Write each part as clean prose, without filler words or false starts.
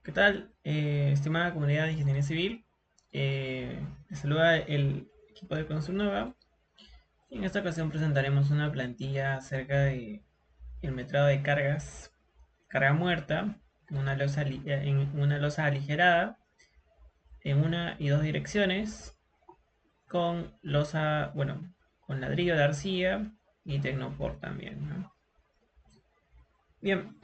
¿Qué tal, estimada comunidad de Ingeniería Civil? Les saluda el equipo de Construnova. Y en esta ocasión presentaremos una plantilla acerca de el metrado de cargas, carga muerta, en una losa aligerada, en una y dos direcciones, con losa, bueno, con ladrillo de arcilla y Tecnopor también, ¿no? Bien,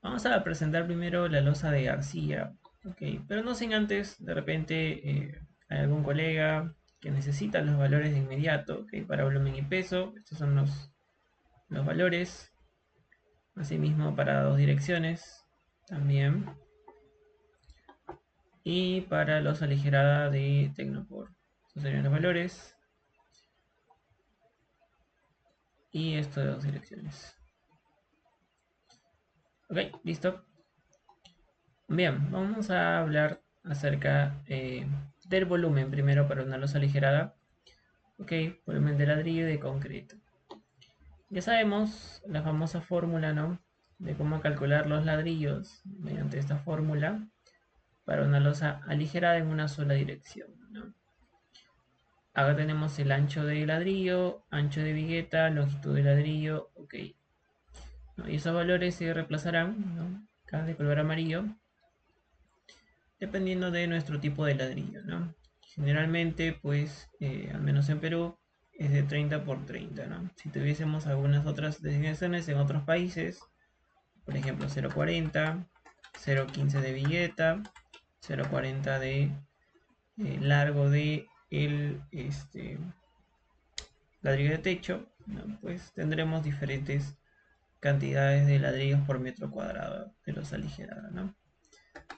vamos a presentar primero la losa de arcilla, ok, pero no sin antes, de repente, hay algún colega que necesita los valores de inmediato, ok, para volumen y peso. Estos son los valores, asimismo para dos direcciones también, y para los aligerada de Tecnopor. Estos serían los valores, y esto de dos direcciones. Ok, listo. Bien, vamos a hablar acerca del volumen primero para una losa aligerada. Ok, volumen de ladrillo y de concreto. Ya sabemos la famosa fórmula, ¿no? De cómo calcular los ladrillos mediante esta fórmula para una losa aligerada en una sola dirección, ¿no? Acá tenemos el ancho de ladrillo, ancho de vigueta, longitud de ladrillo, ok, ¿no? Y esos valores se reemplazarán, ¿no? Acá de color amarillo, dependiendo de nuestro tipo de ladrillo, ¿no? Generalmente, pues, al menos en Perú, es de 30 por 30, ¿no? Si tuviésemos algunas otras designaciones en otros países, por ejemplo, 0,40, 0,15 de villeta, 0,40 de largo de el ladrillo de techo, ¿no? Pues tendremos diferentes cantidades de ladrillos por metro cuadrado de los aligerados, ¿no?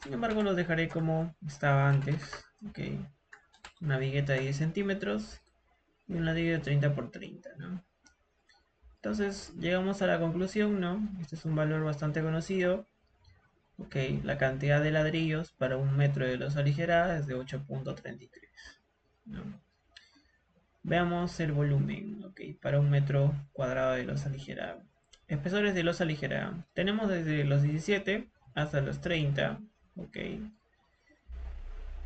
Sin embargo, lo dejaré como estaba antes, ¿ok? Una vigueta de 10 centímetros y un ladrillo de 30 por 30, ¿no? Entonces llegamos a la conclusión, ¿no? Este es un valor bastante conocido. Ok, la cantidad de ladrillos para un metro de losa aligerada es de 8,33, ¿no? Veamos el volumen, ok, para un metro cuadrado de losa aligerada. Espesores de losa aligerada. Tenemos desde los 17 hasta los 30, ok,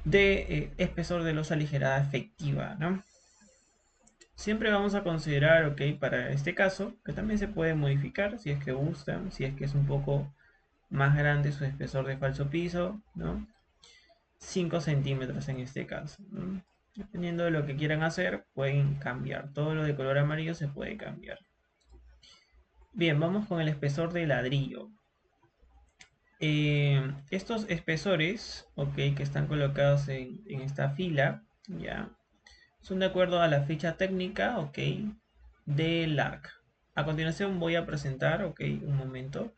de espesor de losa aligerada efectiva, ¿no? Siempre vamos a considerar, ok, para este caso, que también se puede modificar si es que gustan, si es que es un poco más grande su espesor de falso piso, ¿no? 5 centímetros en este caso, ¿no? Dependiendo de lo que quieran hacer, pueden cambiar. Todo lo de color amarillo se puede cambiar. Bien, vamos con el espesor de ladrillo. Estos espesores, ok, que están colocados en esta fila, ya, son de acuerdo a la ficha técnica, ok, del ARC. A continuación voy a presentar, ok, un momento.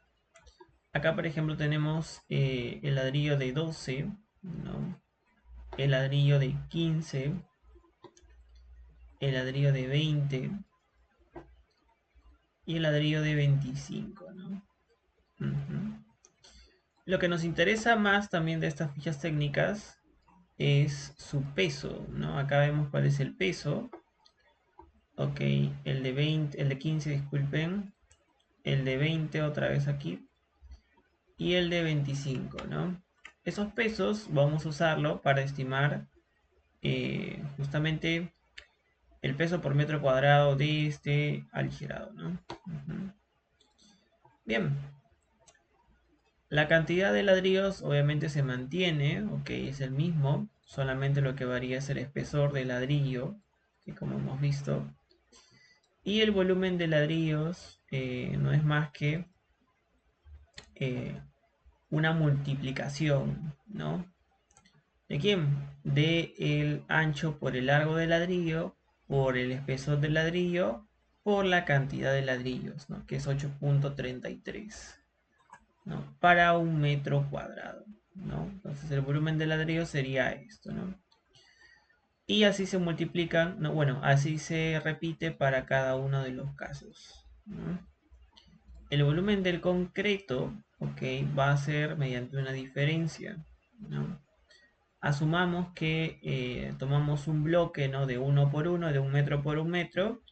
Acá, por ejemplo, tenemos el ladrillo de 12, ¿no? El ladrillo de 15, el ladrillo de 20 y el ladrillo de 25, ¿no? Ujú. Lo que nos interesa más también de estas fichas técnicas es su peso, ¿no? Acá vemos cuál es el peso. Ok, el de 20, el de 15, disculpen, el de 20 otra vez aquí y el de 25, ¿no? Esos pesos vamos a usarlo para estimar justamente el peso por metro cuadrado de este aligerado, ¿no? Ujú. Bien, la cantidad de ladrillos obviamente se mantiene, ok, es el mismo, solamente lo que varía es el espesor del ladrillo, que como hemos visto, y el volumen de ladrillos no es más que eh, una multiplicación, ¿no? ¿De quién? De el ancho por el largo del ladrillo, por el espesor del ladrillo, por la cantidad de ladrillos, ¿no? Que es 8,33, ¿no? Para un metro cuadrado, ¿no? Entonces el volumen de ladrillo sería esto, ¿no? Y así se multiplican, no, bueno, así se repite para cada uno de los casos, ¿no? El volumen del concreto, ok, va a ser mediante una diferencia, ¿no? Asumamos que tomamos un bloque, ¿no? De uno por uno, de un metro por un metro,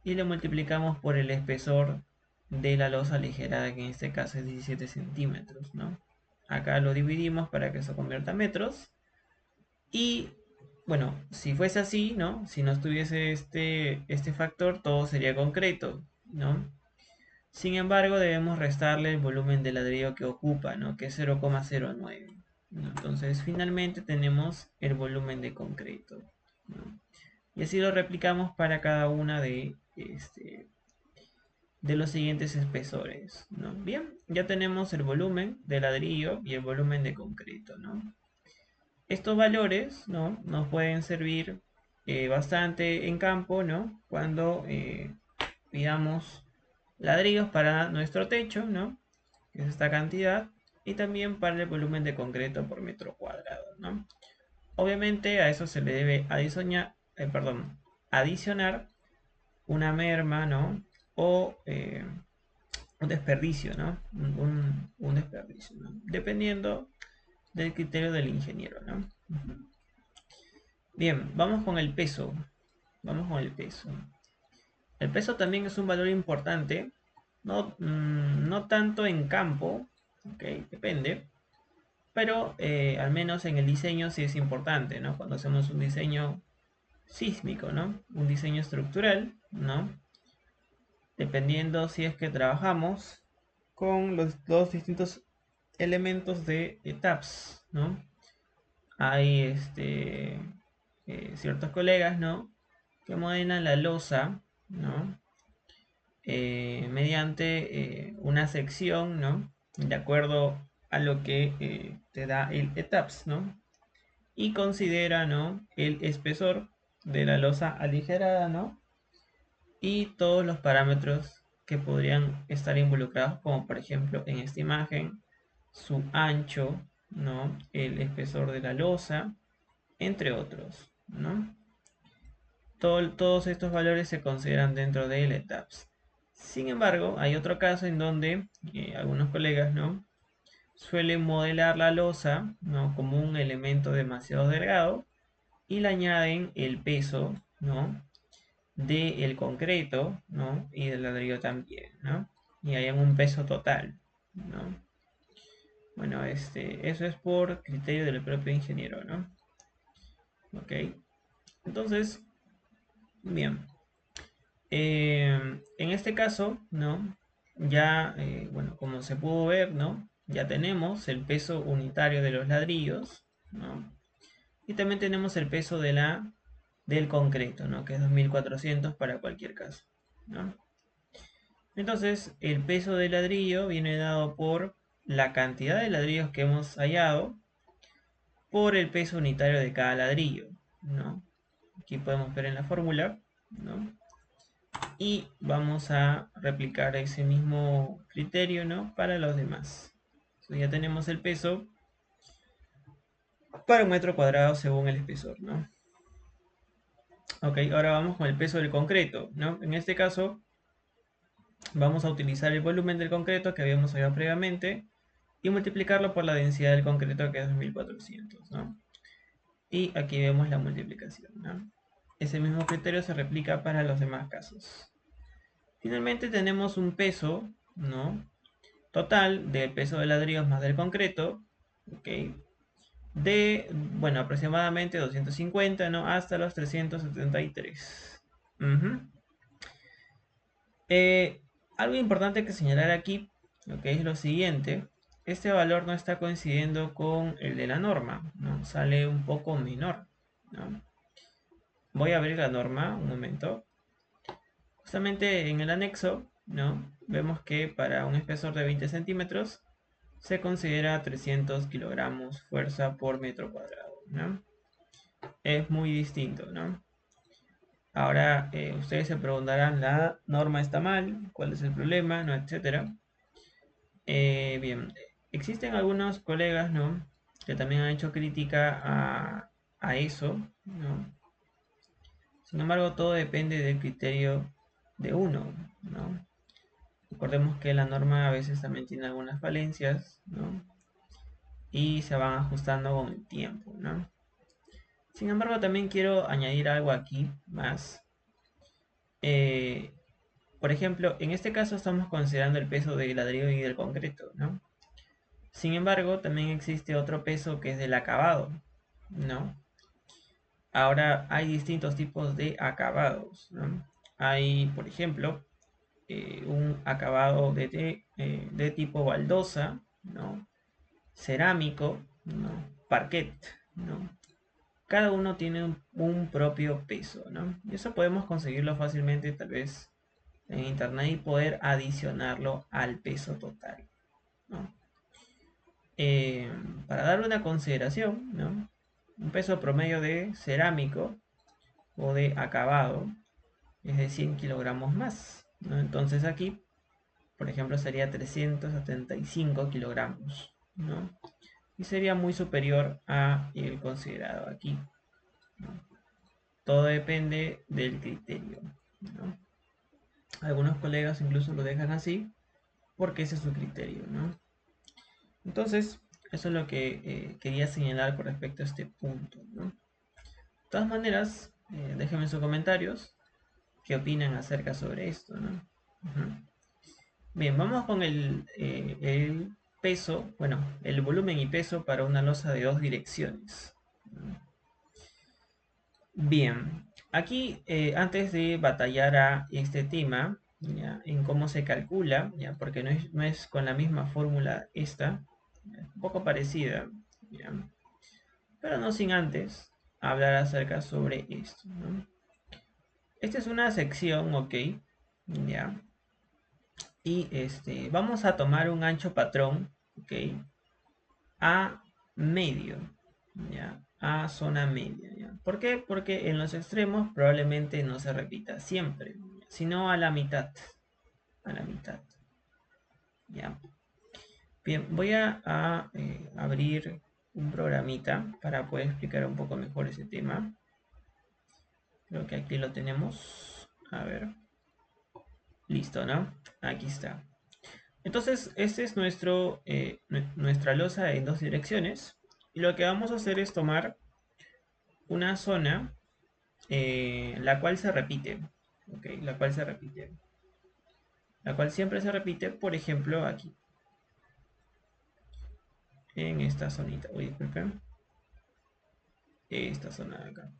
y lo multiplicamos por el espesor de la losa aligerada, que en este caso es 17 centímetros, ¿no? acá lo dividimos para que se convierta a metros. Y bueno, si fuese así, ¿no? Si no estuviese este factor, todo sería concreto, ¿no? Sin embargo, debemos restarle el volumen de ladrillo que ocupa, ¿no? Que es 0,09, ¿no? Entonces, finalmente tenemos el volumen de concreto, ¿no? Y así lo replicamos para cada una de los siguientes espesores, ¿no? Bien, ya tenemos el volumen de ladrillo y el volumen de concreto, ¿no? Estos valores, ¿no? Nos pueden servir bastante en campo, ¿no? Cuando pidamos ladrillos para nuestro techo, ¿no? Que es esta cantidad, y también para el volumen de concreto por metro cuadrado, ¿no? Obviamente a eso se le debe adicionar una merma, ¿no? O un desperdicio, ¿no? Un desperdicio, ¿no? Dependiendo del criterio del ingeniero, ¿no? Bien, vamos con el peso. Vamos con el peso. El peso también es un valor importante, no tanto en campo, ¿ok? Depende, pero al menos en el diseño sí es importante, ¿no? Cuando hacemos un diseño sísmico, ¿no? Un diseño estructural, ¿no? Dependiendo si es que trabajamos con los dos distintos elementos de TAPS, ¿no? Hay ciertos colegas, ¿no? Que modelan la losa, ¿no? Mediante una sección, ¿no? De acuerdo a lo que te da el ETAPS, ¿no? Y considera, ¿no? El espesor de la losa aligerada, ¿no? Y todos los parámetros que podrían estar involucrados, como por ejemplo en esta imagen, su ancho, ¿no? El espesor de la losa, entre otros, ¿no? Todos estos valores se consideran dentro del ETAPS. Sin embargo, hay otro caso en donde algunos colegas, ¿no? Suelen modelar la losa, ¿no? Como un elemento demasiado delgado y le añaden el peso, ¿no? Del concreto, ¿no? Y del ladrillo también, ¿no? Y hay un peso total, ¿no? Bueno, eso es por criterio del propio ingeniero, ¿no? Ok. Entonces, bien. En este caso, ¿no? Ya, bueno, como se pudo ver, ¿no? Ya tenemos el peso unitario de los ladrillos, ¿no? Y también tenemos el peso del concreto, ¿no? Que es 2400 para cualquier caso, ¿no? Entonces, el peso del ladrillo viene dado por la cantidad de ladrillos que hemos hallado por el peso unitario de cada ladrillo, ¿no? Aquí podemos ver en la fórmula, ¿no? Y vamos a replicar ese mismo criterio, ¿no? Para los demás. Entonces ya tenemos el peso para un metro cuadrado según el espesor, ¿no? Ok, ahora vamos con el peso del concreto, ¿no? En este caso vamos a utilizar el volumen del concreto que habíamos hallado previamente y multiplicarlo por la densidad del concreto que es 2400, ¿no? Y aquí vemos la multiplicación, ¿no? Ese mismo criterio se replica para los demás casos. Finalmente tenemos un peso, ¿no? Total del peso de ladrillos más del concreto, ¿ok? De, bueno, aproximadamente 250, ¿no? Hasta los 373. Ujú. Algo importante que señalar aquí, ¿ok? Es lo siguiente. Este valor no está coincidiendo con el de la norma, ¿no? Sale un poco menor, ¿no? Voy a abrir la norma, un momento. Justamente en el anexo, ¿no? Vemos que para un espesor de 20 centímetros se considera 300 kilogramos fuerza por metro cuadrado, ¿no? Es muy distinto, ¿no? Ahora ustedes se preguntarán, ¿la norma está mal? ¿Cuál es el problema? ¿No? Etcétera. Bien, existen algunos colegas, ¿no? Que también han hecho crítica a eso, ¿no? Sin embargo, todo depende del criterio de uno, ¿no? Recordemos que la norma a veces también tiene algunas falencias, ¿no? Y se van ajustando con el tiempo, ¿no? Sin embargo, también quiero añadir algo aquí más. Eh, por ejemplo, en este caso estamos considerando el peso del ladrillo y del concreto, ¿no? Sin embargo, también existe otro peso que es del acabado, ¿no? Ahora hay distintos tipos de acabados, ¿no? Hay, por ejemplo, un acabado de tipo baldosa, ¿no? Cerámico, ¿no? Parquet, ¿no? Cada uno tiene un propio peso, ¿no? Y eso podemos conseguirlo fácilmente, tal vez en internet, y poder adicionarlo al peso total, ¿no? Eh, para dar una consideración, ¿no? Un peso promedio de cerámico o de acabado es de 100 kilogramos más, ¿no? Entonces aquí, por ejemplo, sería 375 kilogramos, ¿no? Y sería muy superior a el considerado aquí, ¿no? Todo depende del criterio, ¿no? Algunos colegas incluso lo dejan así porque ese es su criterio, ¿no? Entonces, eso es lo que quería señalar con respecto a este punto, ¿no? De todas maneras, déjenme sus comentarios qué opinan acerca sobre esto, ¿no? Ujú. Bien, vamos con el peso, bueno, el volumen y peso para una losa de dos direcciones. Bien, aquí antes de batallar a este tema, ¿ya? En cómo se calcula, ¿ya? Porque no es con la misma fórmula esta, ¿ya? Un poco parecida, ¿ya? Pero no sin antes hablar acerca sobre esto, ¿no? Esta es una sección, ok, ¿ya? Y vamos a tomar un ancho patrón, ok, a medio, ¿ya? A zona media, ¿ya? ¿Por qué? Porque en los extremos probablemente no se repita siempre, sino a la mitad, ¿ya? Bien, voy a abrir un programita para poder explicar un poco mejor ese tema. Creo que aquí lo tenemos. A ver, listo, ¿no? Aquí está. Entonces, este es nuestra losa en dos direcciones. Y lo que vamos a hacer es tomar una zona la cual se repite. ¿Ok? La cual se repite. La cual siempre se repite, por ejemplo, aquí. En esta zonita. Uy, disculpen. Esta zona de acá.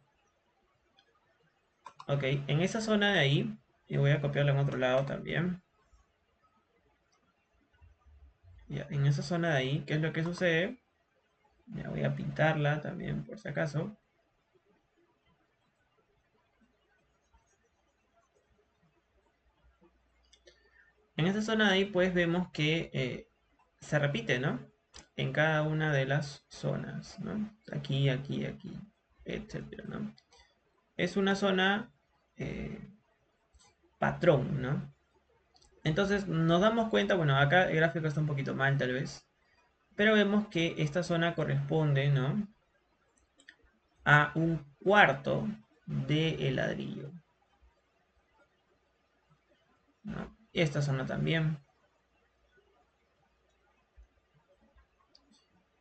Ok, en esa zona de ahí. Y voy a copiarla en otro lado también. Ya, en esa zona de ahí, ¿qué es lo que sucede? Ya voy a pintarla también, por si acaso. En esta zona de ahí, pues vemos que se repite, ¿no? En cada una de las zonas, ¿no? Aquí, aquí, aquí, etcétera, ¿no? Es una zona eh, patrón, ¿no? Entonces nos damos cuenta, bueno, acá el gráfico está un poquito mal tal vez, pero vemos que esta zona corresponde, ¿no? A un cuarto del ladrillo, ¿no? Esta zona también.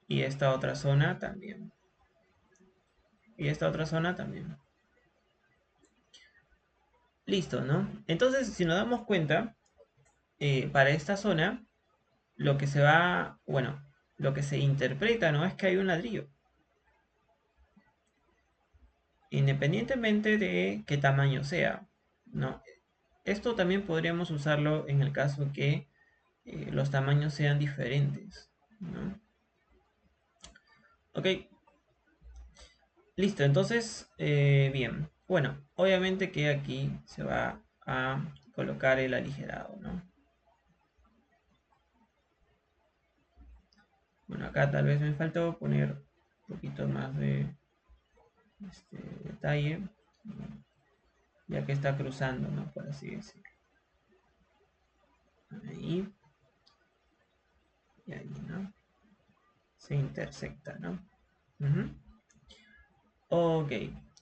Y esta otra zona también. Y esta otra zona también. Listo, ¿no? Entonces, si nos damos cuenta, para esta zona, lo que se va, bueno, lo que se interpreta, ¿no? Es que hay un ladrillo. Independientemente de qué tamaño sea, ¿no? Esto también podríamos usarlo en el caso que los tamaños sean diferentes, ¿no? Ok, listo, entonces, bien. Bueno, obviamente que aquí se va a colocar el aligerado, ¿no? Bueno, acá tal vez me faltó poner un poquito más de detalle, ¿no? Ya que está cruzando, ¿no? Por así decirlo. Ahí y ahí, ¿no? Se intersecta, ¿no? Ujú. Ok,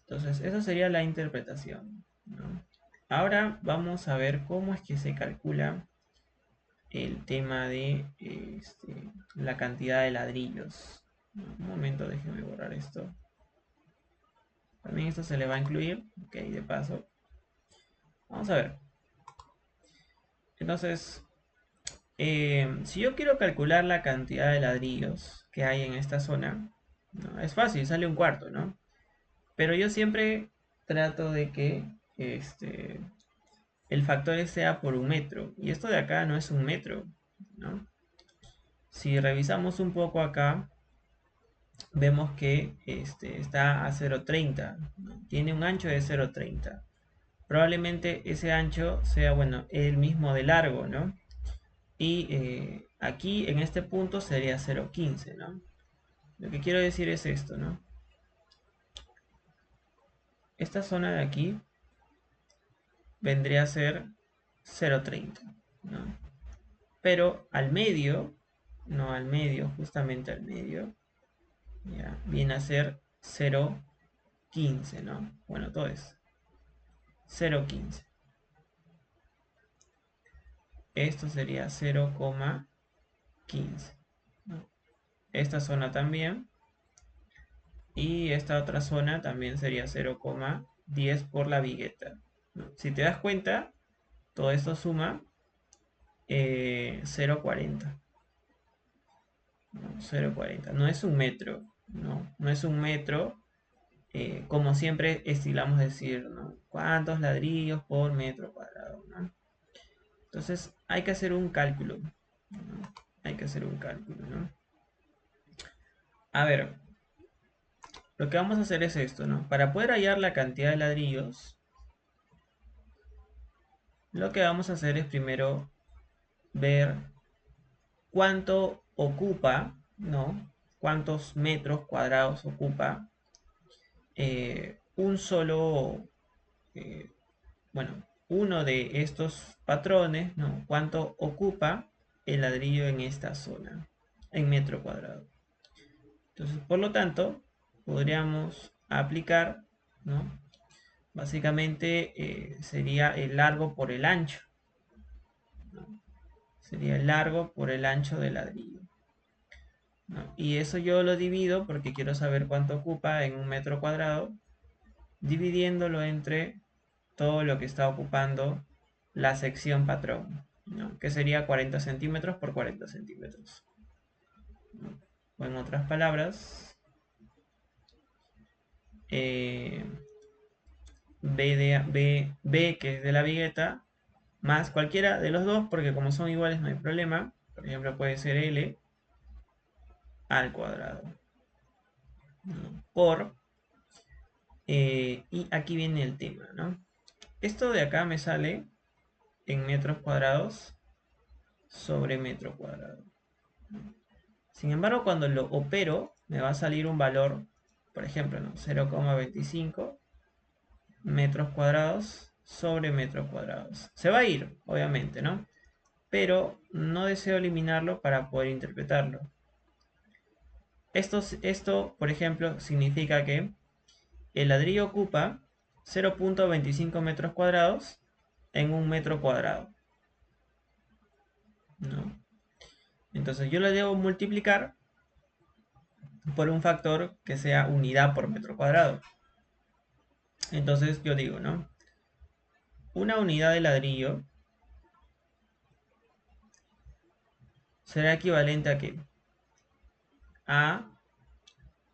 entonces esa sería la interpretación, ¿no? Ahora vamos a ver cómo es que se calcula el tema de la cantidad de ladrillos. Un momento, déjeme borrar esto. También esto se le va a incluir, ok, de paso. Vamos a ver. Entonces, Si yo quiero calcular la cantidad de ladrillos que hay en esta zona, ¿no? Es fácil, sale un cuarto, ¿no? Pero yo siempre trato de que este, el factor sea por un metro. Y esto de acá no es un metro, ¿no? Si revisamos un poco acá, vemos que está a 0,30, ¿no? Tiene un ancho de 0,30. Probablemente ese ancho sea, bueno, el mismo de largo, ¿no? Y aquí en este punto sería 0,15, ¿no? Lo que quiero decir es esto, ¿no? Esta zona de aquí vendría a ser 0,30, ¿no? Pero al medio, no al medio, justamente al medio, ya, viene a ser 0,15, ¿no? Bueno, todo es 0,15. Esto sería 0,15, ¿no? Esta zona también. Y esta otra zona también sería 0,10 por la vigueta, ¿no? Si te das cuenta, todo esto suma 0,40. ¿No? 0,40. No es un metro, ¿no? No es un metro, como siempre estilamos decir, ¿no? ¿Cuántos ladrillos por metro cuadrado? ¿No? Entonces hay que hacer un cálculo, ¿no? Hay que hacer un cálculo, ¿no? A ver, lo que vamos a hacer es esto, ¿no? Para poder hallar la cantidad de ladrillos, lo que vamos a hacer es primero ver cuánto ocupa, ¿no? Cuántos metros cuadrados ocupa un solo, eh, bueno, uno de estos patrones, ¿no? Cuánto ocupa el ladrillo en esta zona, en metro cuadrado. Entonces, por lo tanto, podríamos aplicar, ¿no? Básicamente sería el largo por el ancho, ¿no? Sería el largo por el ancho del ladrillo, ¿no? Y eso yo lo divido porque quiero saber cuánto ocupa en un metro cuadrado, dividiéndolo entre todo lo que está ocupando la sección patrón, ¿no? Que sería 40 centímetros por 40 centímetros, ¿no? O en otras palabras, eh, B, que es de la vigueta, más cualquiera de los dos, porque como son iguales no hay problema. Por ejemplo, puede ser L al cuadrado, ¿no? Y aquí viene el tema, ¿no? Esto de acá me sale en metros cuadrados sobre metro cuadrado. Sin embargo, cuando lo opero, me va a salir un valor, por ejemplo, ¿no? 0,25 metros cuadrados sobre metros cuadrados. Se va a ir, obviamente, ¿no? Pero no deseo eliminarlo para poder interpretarlo. Esto, por ejemplo, significa que el ladrillo ocupa 0,25 metros cuadrados en un metro cuadrado, ¿no? Entonces yo lo debo multiplicar por un factor que sea unidad por metro cuadrado. Entonces yo digo, ¿no? Una unidad de ladrillo será equivalente a qué? A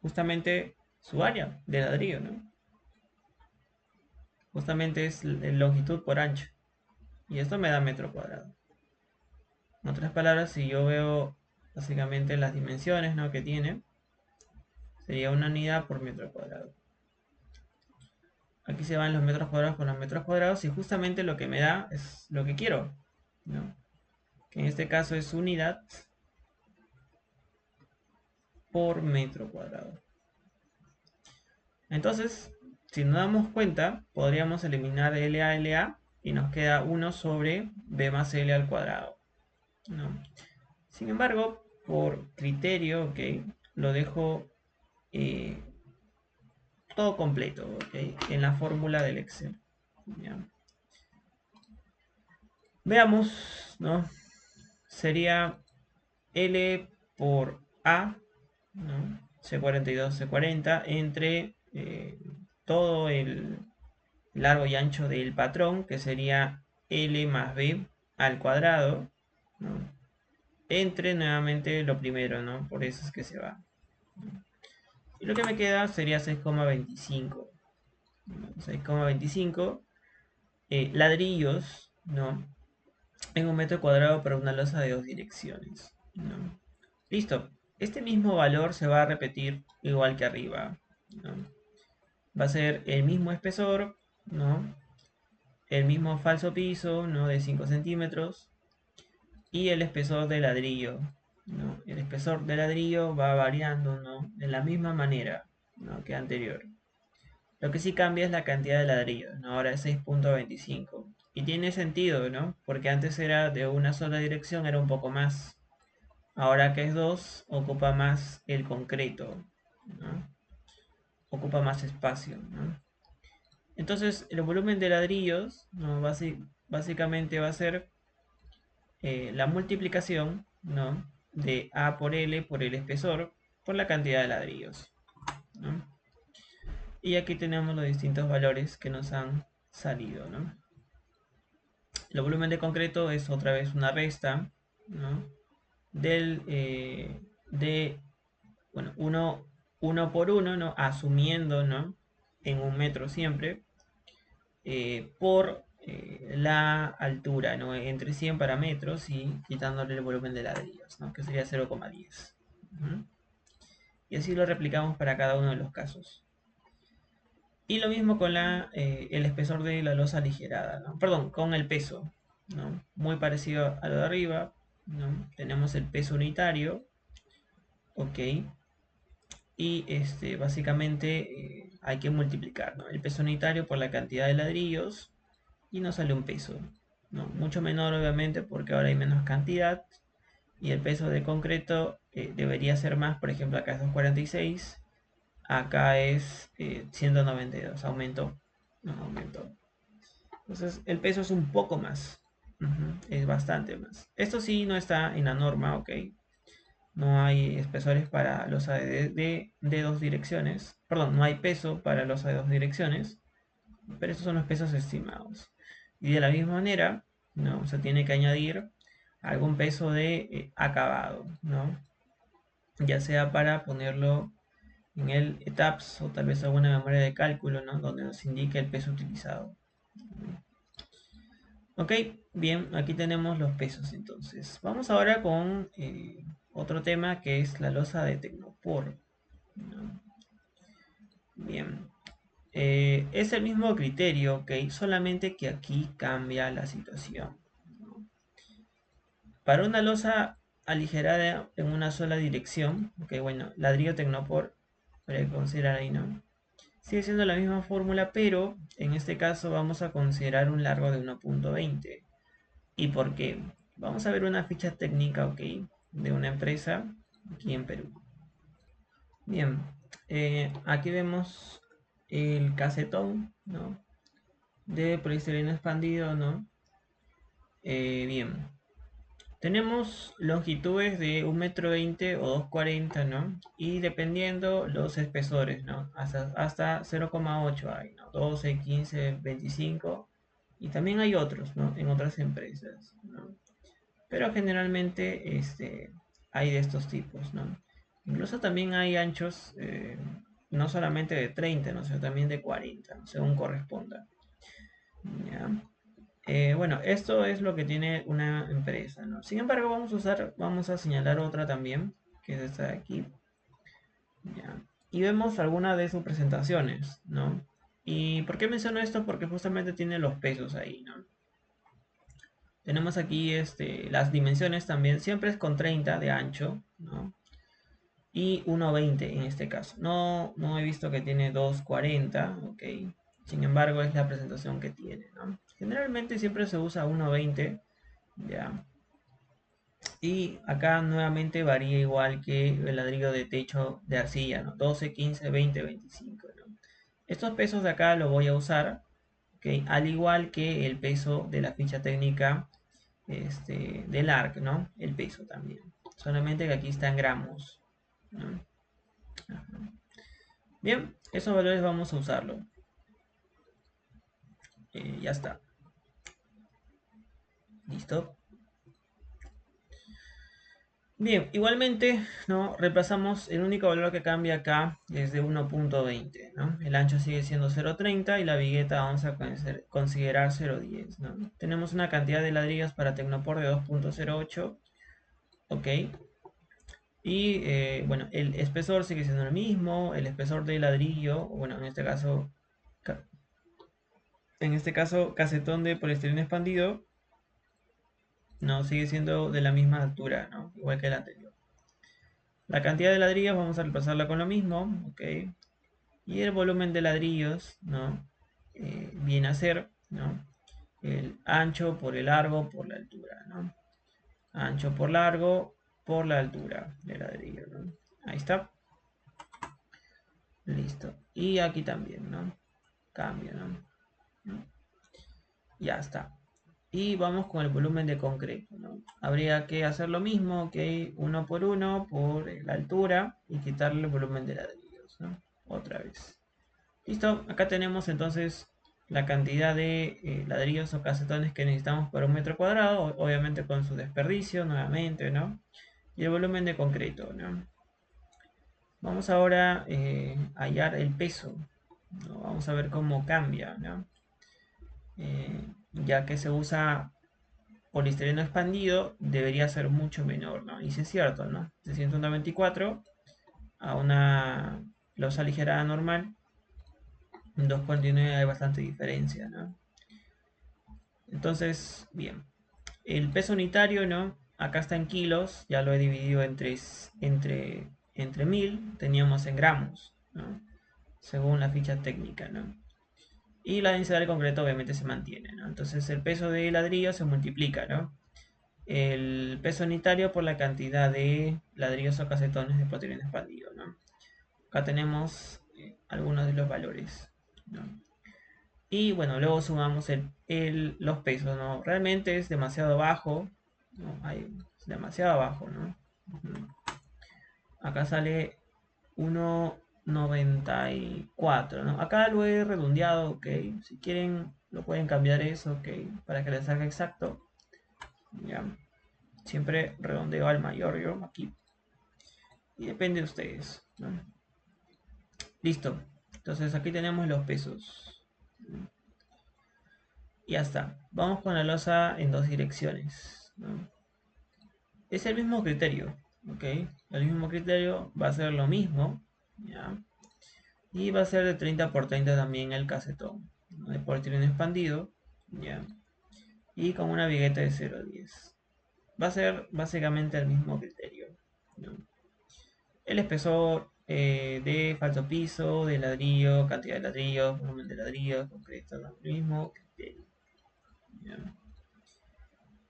justamente su área de ladrillo, ¿no? Justamente es longitud por ancho. Y esto me da metro cuadrado. En otras palabras, si yo veo básicamente las dimensiones, ¿no? que tiene, sería una unidad por metro cuadrado. Aquí se van los metros cuadrados con los metros cuadrados y justamente lo que me da es lo que quiero, ¿no? Que en este caso es unidad por metro cuadrado. Entonces, si nos damos cuenta, podríamos eliminar LA y nos queda 1 sobre B más L al cuadrado, ¿no? Sin embargo, por criterio, ¿ok? Lo dejo eh, todo completo, ¿ok? En la fórmula del Excel, ¿ya? Veamos, ¿no? Sería L por A, ¿no? C42, C40, entre todo el largo y ancho del patrón, que sería L más B al cuadrado, ¿no? entre nuevamente lo primero, ¿no? Por eso es que se va. Y lo que me queda sería 6,25. 6,25 ladrillos, ¿no? En un metro cuadrado para una losa de dos direcciones, ¿no? Listo. Este mismo valor se va a repetir igual que arriba, ¿no? Va a ser el mismo espesor, ¿no? El mismo falso piso, ¿no? De 5 centímetros. Y el espesor de ladrillo, ¿no? El espesor de ladrillo va variando, ¿no? De la misma manera, ¿no? Que anterior. Lo que sí cambia es la cantidad de ladrillos, ¿no? Ahora es 6,25. Y tiene sentido, ¿no? Porque antes era de una sola dirección, era un poco más. Ahora que es dos, ocupa más el concreto, ¿no? Ocupa más espacio, ¿no? Entonces, el volumen de ladrillos, ¿no? Básicamente va a ser la multiplicación, ¿no? De A por L por el espesor por la cantidad de ladrillos, ¿no? Y aquí tenemos los distintos valores que nos han salido, ¿no? El volumen de concreto es otra vez una resta, ¿no? Del, de, bueno, uno por uno, ¿no? Asumiendo, ¿no? En un metro siempre, por la altura, ¿no? Entre 100 parámetros y quitándole el volumen de ladrillos, ¿no? Que sería 0,10. Y así lo replicamos para cada uno de los casos. Y lo mismo con el espesor de la losa aligerada, ¿no? Perdón, con el peso, ¿no? Muy parecido a lo de arriba, ¿no? Tenemos el peso unitario, ¿ok? Y básicamente hay que multiplicar, ¿no? El peso unitario por la cantidad de ladrillos y nos sale un peso, ¿no? Mucho menor obviamente porque ahora hay menos cantidad y el peso de concreto debería ser más, por ejemplo acá es 246, acá es 192, aumentó, no aumentó. Entonces el peso es un poco más, es bastante más. Esto sí no está en la norma, ok. No hay espesores para losa de dos direcciones. Perdón, no hay peso para losa de dos direcciones. Pero estos son los pesos estimados. Y de la misma manera, ¿no? Se tiene que añadir algún peso de acabado, ¿no? Ya sea para ponerlo en el ETABS o tal vez alguna memoria de cálculo, ¿no? Donde nos indique el peso utilizado. Ok, bien, aquí tenemos los pesos entonces. Vamos ahora con otro tema que es la losa de Tecnopor, ¿no? Bien, es el mismo criterio, ok, solamente que aquí cambia la situación, ¿no? Para una losa aligerada en una sola dirección, ok, bueno, ladrillo Tecnopor, para que considerar ahí, ¿no? Sigue siendo la misma fórmula, pero en este caso vamos a considerar un largo de 1,20. ¿Y por qué? Vamos a ver una ficha técnica, ok, de una empresa aquí en Perú. Bien, aquí vemos el casetón, ¿no? De poliestireno expandido, ¿no? Bien, tenemos longitudes de 1,20 m o 2,40 m, ¿no? Y dependiendo los espesores, ¿no? Hasta 0,8 hay, ¿no? 12, 15, 25. Y también hay otros, ¿no? En otras empresas, ¿no? Pero generalmente hay de estos tipos, ¿no? Incluso también hay anchos, no solamente de 30, ¿no? Sino también de 40, ¿no? Según corresponda. ¿Ya? Bueno, esto es lo que tiene una empresa, ¿no? Sin embargo, vamos a señalar otra también, que es esta de aquí. ¿Ya? Y vemos algunas de sus presentaciones, ¿no? ¿Y por qué menciono esto? Porque justamente tiene los pesos ahí, ¿no? Tenemos aquí las dimensiones también, siempre es con 30 de ancho, ¿no? Y 1,20 en este caso. No he visto que tiene 2,40, ok. Sin embargo, es la presentación que tiene, ¿no? Generalmente siempre se usa 1,20, ¿ya? Y acá nuevamente varía igual que el ladrillo de techo de arcilla, ¿no? 12, 15, 20, 25, ¿no? Estos pesos de acá los voy a usar, ¿ok? Al igual que el peso de la ficha técnica del ARC, ¿no? El peso también. Solamente que aquí está en gramos, ¿no? Bien, esos valores vamos a usarlo. Ya está. ¿Listo? Bien, igualmente, ¿no? Reemplazamos, el único valor que cambia acá es de 1.20, ¿no? El ancho sigue siendo 0.30 y la vigueta vamos a considerar 0.10, ¿no? Tenemos una cantidad de ladrillos para Tecnopor de 2.08, ok. Y bueno, el espesor sigue siendo el mismo, el espesor de ladrillo, bueno, en este caso casetón de poliestireno expandido, no, sigue siendo de la misma altura, ¿no? Igual que el anterior. La cantidad de ladrillos vamos a reemplazarla con lo mismo, ok. Y el volumen de ladrillos, ¿no? Viene a ser, ¿no? El ancho por el largo por la altura, ¿no? Ancho por largo por la altura del ladrillo, ¿no? Ahí está. Listo. Y aquí también, ¿no? Cambio, ¿no? Ya está. Y vamos con el volumen de concreto, ¿no? Habría que hacer lo mismo, ok, uno por uno por la altura y quitarle el volumen de ladrillos, ¿no? Otra vez. Listo, acá tenemos entonces la cantidad de ladrillos o casetones que necesitamos para un metro cuadrado, obviamente con su desperdicio nuevamente, ¿no? Y el volumen de concreto, ¿no? Vamos ahora a hallar el peso, ¿no? Vamos a ver cómo cambia, ¿no? Ya que se usa poliestireno expandido, debería ser mucho menor, ¿no? Y sí es cierto, ¿no? De 194 a una losa aligerada normal, en 2,49 hay bastante diferencia, ¿no? Entonces, bien. El peso unitario, ¿no? Acá está en kilos, ya lo he dividido entre 1000, teníamos en gramos, ¿no? Según la ficha técnica, ¿no? Y la densidad del concreto obviamente se mantiene, ¿no? Entonces el peso de ladrillo se multiplica, ¿no? El peso unitario por la cantidad de ladrillos o casetones de poliestireno expandido, ¿no? Acá tenemos algunos de los valores, ¿no? Y bueno, luego sumamos los pesos, ¿no? Realmente es demasiado bajo, ¿no? Es demasiado bajo, ¿no? Ujú. Acá sale 1,94, ¿no? Acá lo he redondeado, ok. Si quieren, lo pueden cambiar eso, ok, para que les salga exacto. Ya. Siempre redondeo al mayor yo aquí. Y depende de ustedes, ¿no? Listo. Entonces aquí tenemos los pesos. Ya está. Vamos con la losa en dos direcciones, ¿no? Es el mismo criterio, ¿ok? El mismo criterio va a ser lo mismo, ¿ya? Y va a ser de 30 por 30 también el casetón, ¿no? De poliestireno expandido, ¿ya? Y con una vigueta de 0,10. Va a ser básicamente el mismo criterio, ¿no? El espesor de falso piso, de ladrillo, cantidad de ladrillos, volumen de ladrillos, concreto, el mismo criterio, ¿ya?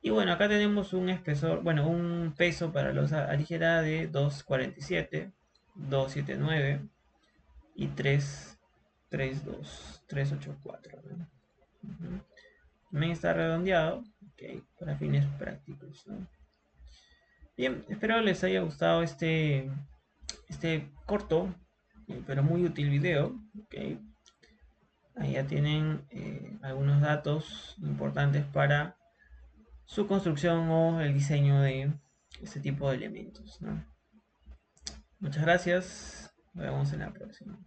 Y bueno, acá tenemos un espesor, bueno, un peso para losa aligera de 2,47, 2,79 y 3,32, 3,84, ¿no? Ujú. También está redondeado, ok, para fines prácticos, ¿no? Bien, espero les haya gustado este corto, pero muy útil video, ok. Ahí ya tienen algunos datos importantes para su construcción o el diseño de este tipo de elementos, ¿no? Muchas gracias. Nos vemos en la próxima.